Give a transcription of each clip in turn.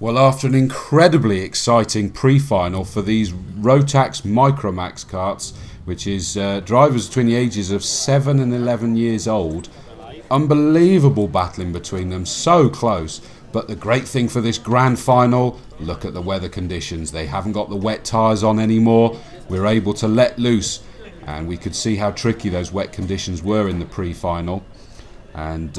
Well, after an incredibly exciting pre-final for these Rotax MicroMax karts, which is drivers between the ages of 7 and 11 years old, unbelievable battling between them, so close. But the great thing for this grand final, look at the weather conditions. They haven't got the wet tyres on anymore. We're able to let loose, and we could see how tricky those wet conditions were in the pre-final. And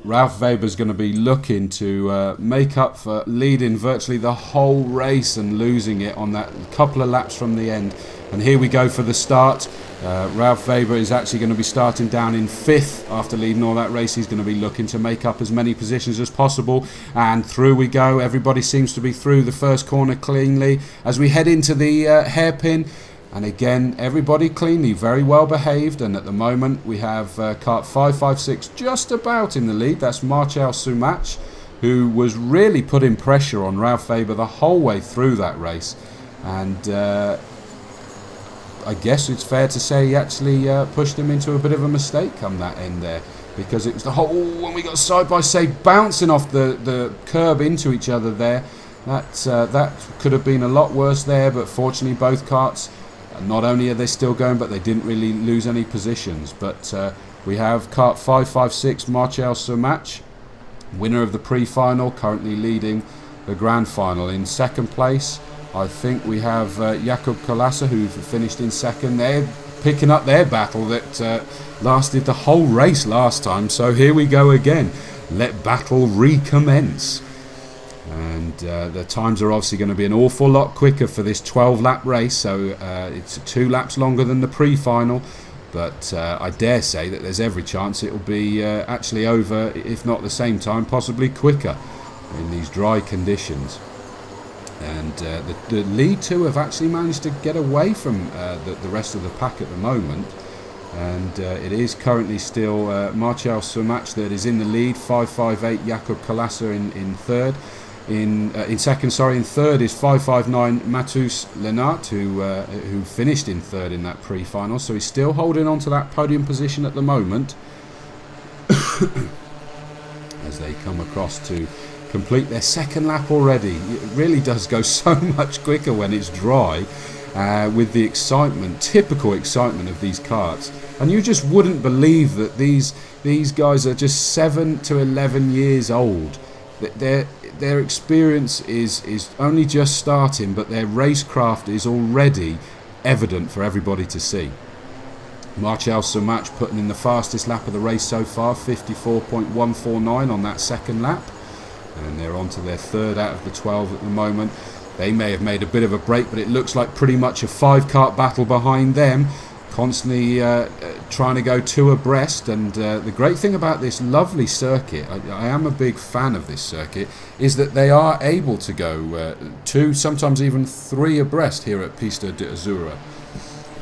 Ralph Weber's going to be looking to make up for leading virtually the whole race and losing it on that couple of laps from the end. And here we go for the start. Ralph Weber is actually going to be starting down in 5th after leading all that race. He's going to be looking to make up as many positions as possible. And through we go. Everybody seems to be through the first corner cleanly. As we head into the hairpin, and again, everybody cleanly, very well behaved. And at the moment, we have kart 556 just about in the lead. That's Marcel Sumach, who was really putting pressure on Ralph Weber the whole way through that race. And I guess it's fair to say he actually pushed him into a bit of a mistake come that end there. Because it was the whole, when we got side by side bouncing off the curb into each other there. That could have been a lot worse there, but fortunately both karts, not only are they still going, but they didn't really lose any positions. But we have kart 556, Marcel Sumach, winner of the pre-final, currently leading the grand final. In second place, I think we have Jakub Kolasa, who finished in second. They're picking up their battle that lasted the whole race last time. So here we go again. Let battle recommence. And the times are obviously going to be an awful lot quicker for this 12-lap race, so it's 2 laps longer than the pre-final, but I dare say that there's every chance it will be actually over, if not the same time, possibly quicker in these dry conditions. And the lead two have actually managed to get away from the rest of the pack at the moment. And it is currently still Marcel Sumach that is in the lead, 558 Jakub Kolasa in third. In second, in third is 559 Matus Lenart, who finished in third in that pre-final. So he's still holding on to that podium position at the moment, as they come across to complete their second lap already. It really does go so much quicker when it's dry, with the excitement, typical excitement of these karts. And you just wouldn't believe that these guys are just 7 to 11 years old. Their experience is only just starting, but their racecraft is already evident for everybody to see. Marcel Sumach putting in the fastest lap of the race so far, 54.149 on that second lap. And they're on to their third out of the 12 at the moment. They may have made a bit of a break, but it looks like pretty much a 5-kart battle behind them, constantly trying to go 2 abreast. And the great thing about this lovely circuit, I am a big fan of this circuit, is that they are able to go 2, sometimes even 3 abreast here at Pista de Azura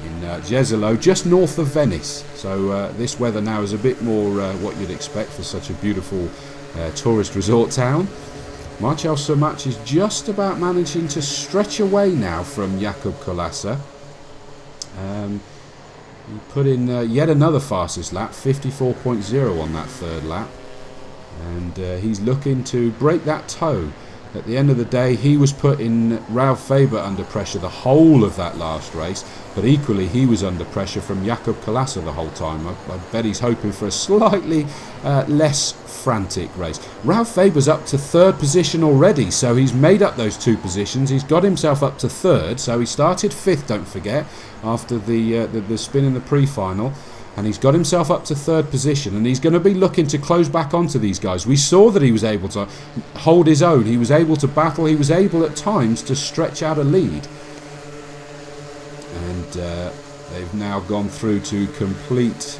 in Jesolo, just north of Venice. So this weather now is a bit more what you'd expect for such a beautiful tourist resort town. Marcel Sumach is just about managing to stretch away now from Jakub Kolasa. He put in yet another fastest lap, 54.0 on that third lap, and he's looking to break that toe. At the end of the day, he was putting Ralph Weber under pressure the whole of that last race, but equally he was under pressure from Jakub Kolasa the whole time. I bet he's hoping for a slightly less frantic race. Ralph Weber's up to third position already, so he's made up those 2 positions. He's got himself up to third, so he started 5th, don't forget, after the spin in the pre-final. And he's got himself up to third position, and he's going to be looking to close back onto these guys. We saw that he was able to hold his own. He was able to battle. He was able at times to stretch out a lead. And they've now gone through to complete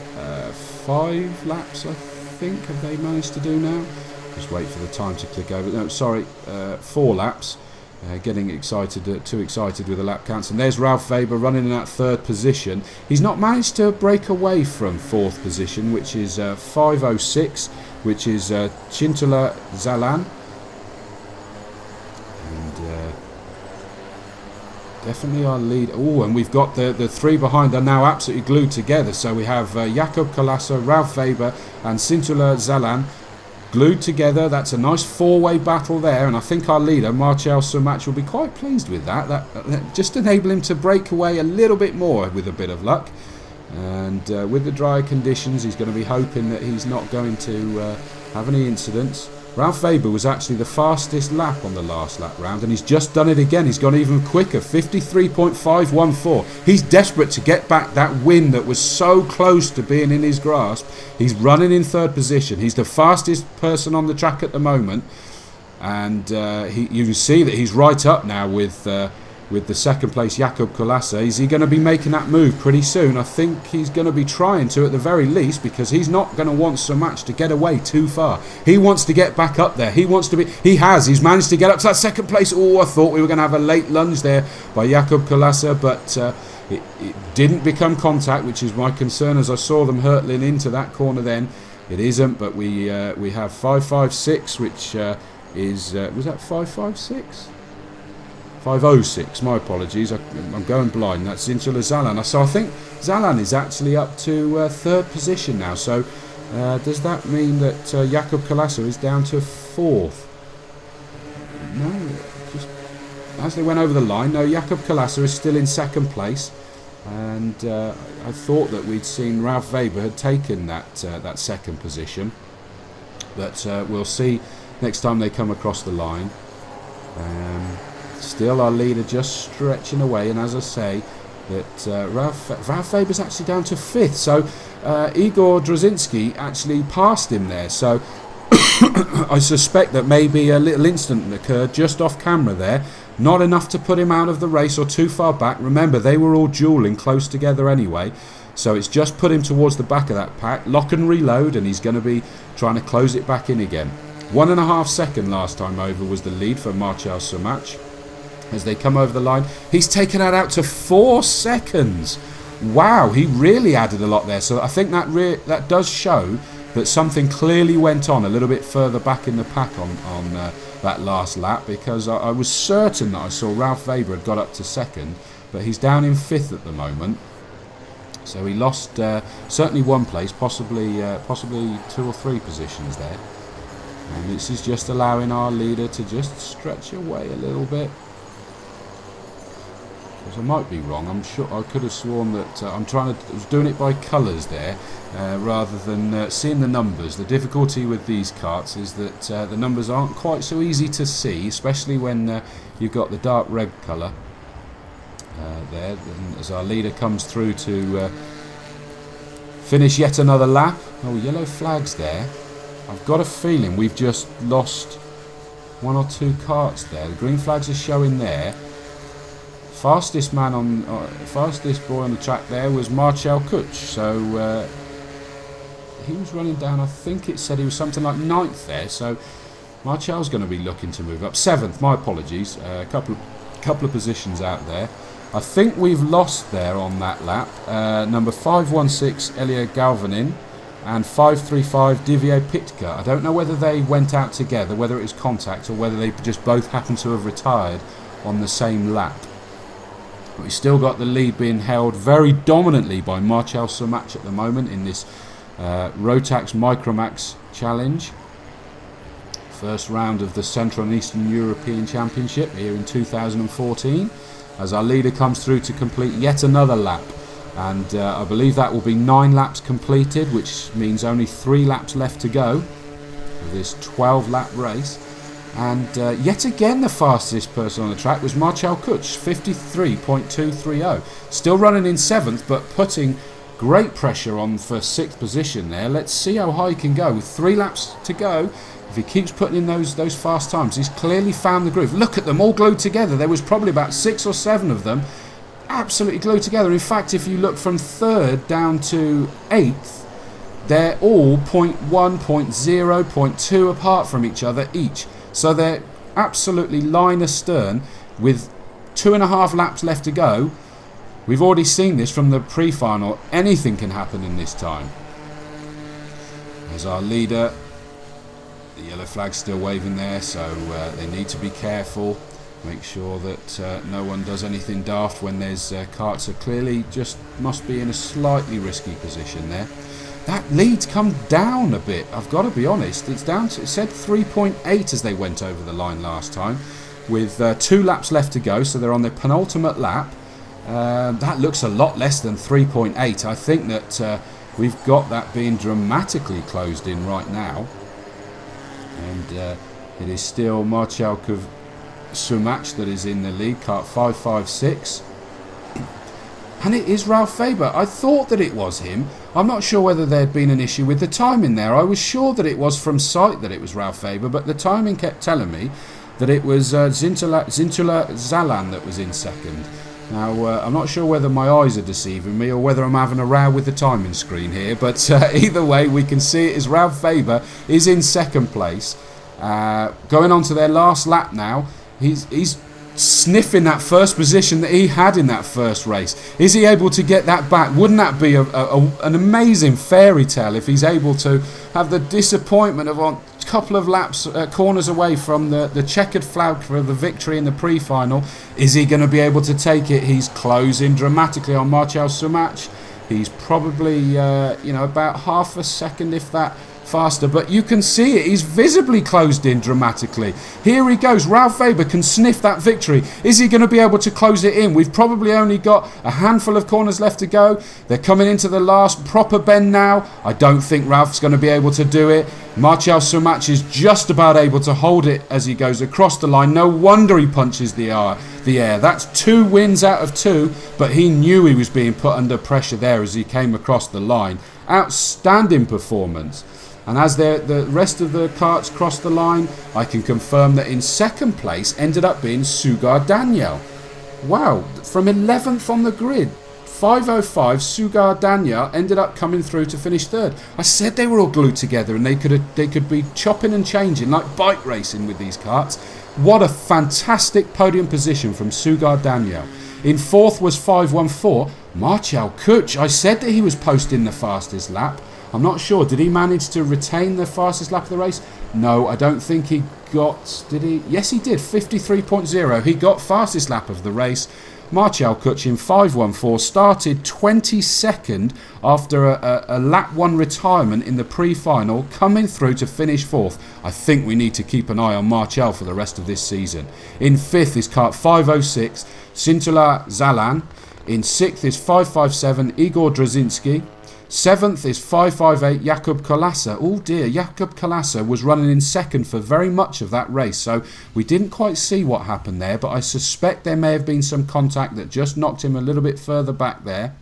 5 laps, I think, have they managed to do now? Just wait for the time to click over. No, sorry, 4 laps. Getting excited, too excited with the lap counts. And there's Ralph Weber running in that third position. He's not managed to break away from fourth position, which is 506, which is Chintula Zalan. And definitely our lead. Oh, and we've got the 3 behind are now absolutely glued together. So we have Jakub Kolasa, Ralph Weber and Chintula Zalan glued together. That's a nice four-way battle there, and I think our leader, Marcel Sumac, will be quite pleased with that. That just enable him to break away a little bit more with a bit of luck. And with the drier conditions, he's going to be hoping that he's not going to have any incidents. Ralph Weber was actually the fastest lap on the last lap round, and he's just done it again. He's gone even quicker, 53.514. He's desperate to get back that win that was so close to being in his grasp. He's running in third position. He's the fastest person on the track at the moment, and you can see that he's right up now with the second place Jakob Kulasa. Is he going to be making that move pretty soon? I think he's going to be trying to, at the very least, because he's not going to want so much to get away too far. He wants to get back up there. He's managed to get up to that second place. Oh, I thought we were going to have a late lunge there by Jakob Kulasa, but it didn't become contact, which is my concern as I saw them hurtling into that corner then. It isn't, but we have 556, which is was that 556? 506, my apologies, I'm going blind. That's Zinchela Zalan. So I think Zalan is actually up to third position now. So does that mean that Jakob Kulasa is down to fourth? No, just as they went over the line. No, Jakob Kulasa is still in second place. And I thought that we'd seen Ralph Weber had taken that second position. But we'll see next time they come across the line. Still our leader just stretching away, and as I say, that Ralph Weber's actually down to fifth, so Igor Drzinski actually passed him there, so I suspect that maybe a little incident occurred just off camera there, not enough to put him out of the race or too far back. Remember, they were all duelling close together anyway, so it's just put him towards the back of that pack. Lock and reload, and he's going to be trying to close it back in again. 1.5 seconds last time over was the lead for Marcel Sumac. As they come over the line, he's taken that out to 4 seconds. Wow, he really added a lot there. So I think that does show that something clearly went on a little bit further back in the pack on that last lap, because I was certain that I saw Ralph Weber had got up to second, but he's down in fifth at the moment. So he lost certainly one place, possibly 2 or 3 positions there. And this is just allowing our leader to just stretch away a little bit. I might be wrong. I'm sure I could have sworn that I was doing it by colours there rather than seeing the numbers. The difficulty with these karts is that the numbers aren't quite so easy to see, especially when you've got the dark red colour there. And as our leader comes through to finish yet another lap. Oh, yellow flags there. I've got a feeling we've just lost 1 or 2 karts there. The green flags are showing there. Fastest boy on the track there was Marcel Kuch, so he was running down, I think it said he was something like 9th there, so Marcel's going to be looking to move up. 7th, my apologies, a couple of positions out there. I think we've lost there on that lap, number 516 Elia Galvanin and 535 Divier Pitka. I don't know whether they went out together, whether it was contact or whether they just both happened to have retired on the same lap. But we've still got the lead being held very dominantly by Marcel Sumac at the moment in this Rotax MicroMax challenge. First round of the Central and Eastern European Championship here in 2014. As our leader comes through to complete yet another lap. And I believe that will be 9 laps completed, which means only 3 laps left to go of this 12-lap race. And yet again, the fastest person on the track was Marcel Kuch, 53.230. Still running in 7th, but putting great pressure on for 6th position there. Let's see how high he can go. With 3 laps to go, if he keeps putting in those fast times, he's clearly found the groove. Look at them, all glued together. There was probably about 6 or 7 of them, absolutely glued together. In fact, if you look from 3rd down to 8th, they're all 0.1, 0.0, 0.2 apart from each other each. So they're absolutely line astern with 2.5 laps left to go. We've already seen this from the pre-final. Anything can happen in this time. As our leader, the yellow flag's still waving there, so they need to be careful. Make sure that no one does anything daft when there's karts are clearly just must be in a slightly risky position there. that lead's come down a bit, I've got to be honest. It's down to, it said 3.8 as they went over the line last time, with 2 laps left to go, so they're on their penultimate lap. That looks a lot less than 3.8. I think that we've got that being dramatically closed in right now. And it is still Marcel Sumac that is in the lead, kart 556. And it is Ralph Faber. I thought that it was him. I'm not sure whether there had been an issue with the timing there. I was sure that it was from sight that it was Ralph Faber, but the timing kept telling me that it was Zintula Zalan that was in second. Now, I'm not sure whether my eyes are deceiving me or whether I'm having a row with the timing screen here, but either way, we can see it is Ralph Faber is in second place. Going on to their last lap now, he's sniffing that first position that he had in that first race. Is he able to get that back? Wouldn't that be an amazing fairy tale if he's able to have the disappointment of a couple of laps, corners away from the checkered flag for the victory in the pre-final? Is he going to be able to take it? He's closing dramatically on Marcel Sumac. He's probably about half a second, if that, faster, but you can see it. He's visibly closed in dramatically. Here he goes. Ralph Faber can sniff that victory. Is he going to be able to close it in? We've probably only got a handful of corners left to go. They're coming into the last proper bend now. I don't think Ralph's going to be able to do it. Marcel Sumac is just about able to hold it as he goes across the line. No wonder he punches the air. That's 2 wins out of 2, but he knew he was being put under pressure there as he came across the line. Outstanding performance. And as the rest of the karts crossed the line, I can confirm that in second place ended up being Sugar Daniel. Wow, from 11th on the grid, 5:05, Sugar Daniel ended up coming through to finish third. I said they were all glued together and they could be chopping and changing like bike racing with these karts. What a fantastic podium position from Sugar Daniel. In fourth was 5:14, Marcel Kuch. I said that he was posting the fastest lap. I'm not sure. Did he manage to retain the fastest lap of the race? No, I don't think he got... Did he? Yes, he did. 53.0. He got fastest lap of the race. Marcel Kuch in 5:14 started 22nd after a lap 1 retirement in the pre-final, coming through to finish 4th. I think we need to keep an eye on Marcel for the rest of this season. In 5th is kart 5:06, Zintula Zalan. In 6th is 5:57, Igor Drazinski. 7th is 5:58, Jakub Kolasa. Oh dear, Jakub Kolasa was running in second for very much of that race, so we didn't quite see what happened there, but I suspect there may have been some contact that just knocked him a little bit further back there.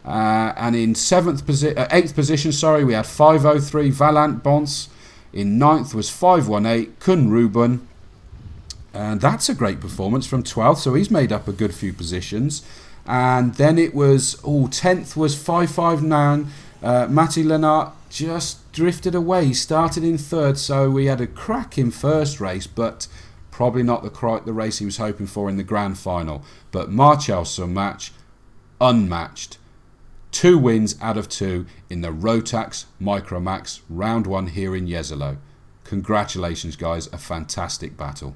And in 8th position, we had 5:03, Valant Bons. In 9th was 5:18, Kun Ruben. And that's a great performance from 12th, so he's made up a good few positions. And then it was, 10th was 5:59. Matti Lennart just drifted away. He started in 3rd, so we had a cracking first race, but probably not the race he was hoping for in the grand final. But Marcel Sumac, unmatched. 2 wins out of 2 in the Rotax MicroMax round 1 here in Jesolo. Congratulations, guys. A fantastic battle.